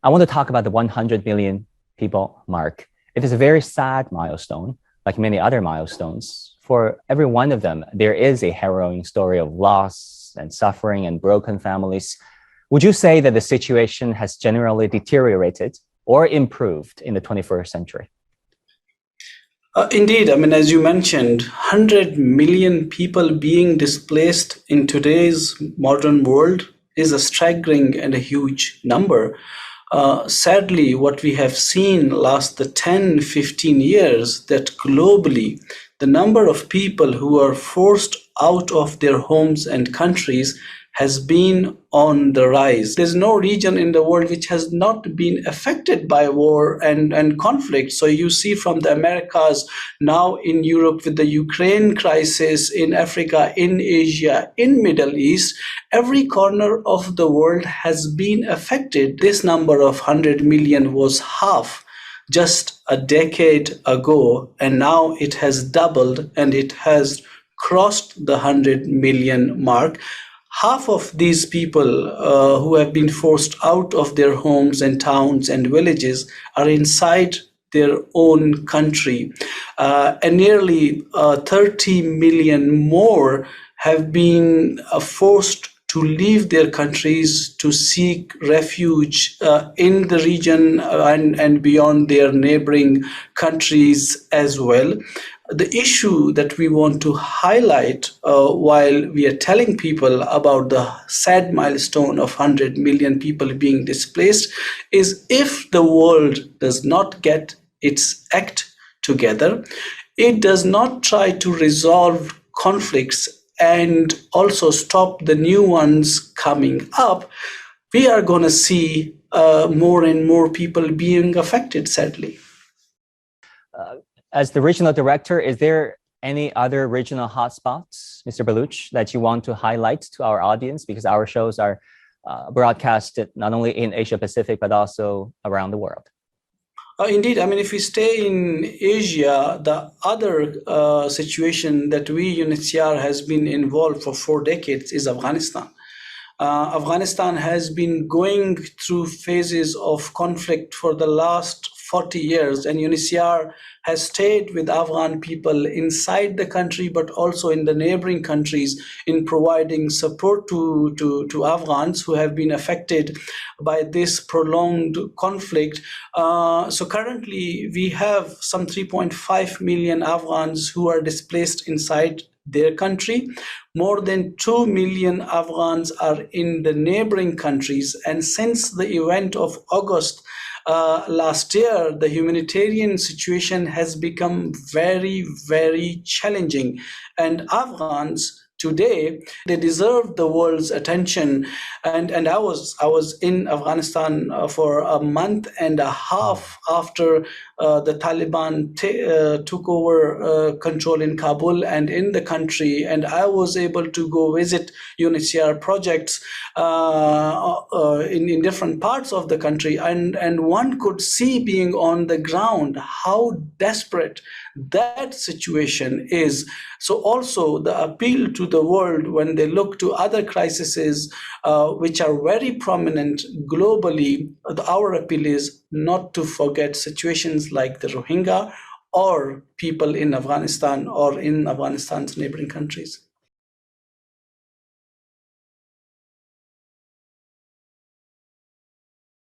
I want to talk about the 100 million people mark. It is a very sad milestone, like many other milestones. For every one of them, there is a harrowing story of loss and suffering and broken families. Would you say that the situation has generally deteriorated or improved in the 21st century? Indeed, I mean, as you mentioned, 100 million people being displaced in today's modern world is a staggering and a huge number. Sadly, what we have seen last the 10, 15 years, that globally, the number of people who are forced out of their homes and countries has been on the rise. There's no region in the world which has not been affected by war and conflict. So you see from the Americas, now in Europe with the Ukraine crisis, in Africa, in Asia, in Middle East, every corner of the world has been affected. This number of 100 million was half just a decade ago, and now it has doubled and it has crossed the 100 million mark. Half of these people who have been forced out of their homes and towns and villages are inside their own country. And nearly 30 million more have been forced to leave their countries to seek refuge in the region and beyond their neighboring countries as well. The issue that we want to highlight while we are telling people about the sad milestone of 100 million people being displaced is, if the world does not get its act together, it does not try to resolve conflicts and also stop the new ones coming up, we are going to see more and more people being affected, sadly. As the regional director, is there any other regional hotspots, Mr. Baloch, that you want to highlight to our audience? Because our shows are broadcasted not only in Asia Pacific, but also around the world. Indeed, I mean, if we stay in Asia, the other situation that we, UNHCR, has been involved for 4 decades is Afghanistan. Afghanistan has been going through phases of conflict for the last 40 years, and UNHCR has stayed with Afghan people inside the country, but also in the neighboring countries in providing support to Afghans who have been affected by this prolonged conflict. So currently, we have some 3.5 million Afghans who are displaced inside their country. More than 2 million Afghans are in the neighboring countries. And since the event of August last year, the humanitarian situation has become very, very challenging. And Afghans today, they deserve the world's attention. And I was in Afghanistan for a month and a half after the Taliban took over control in Kabul and in the country, and I was able to go visit UNHCR projects in different parts of the country, and one could see, being on the ground, how desperate that situation is. So also the appeal to the world when they look to other crises which are very prominent globally, our appeal is not to forget situations like the Rohingya or people in Afghanistan or in Afghanistan's neighboring countries.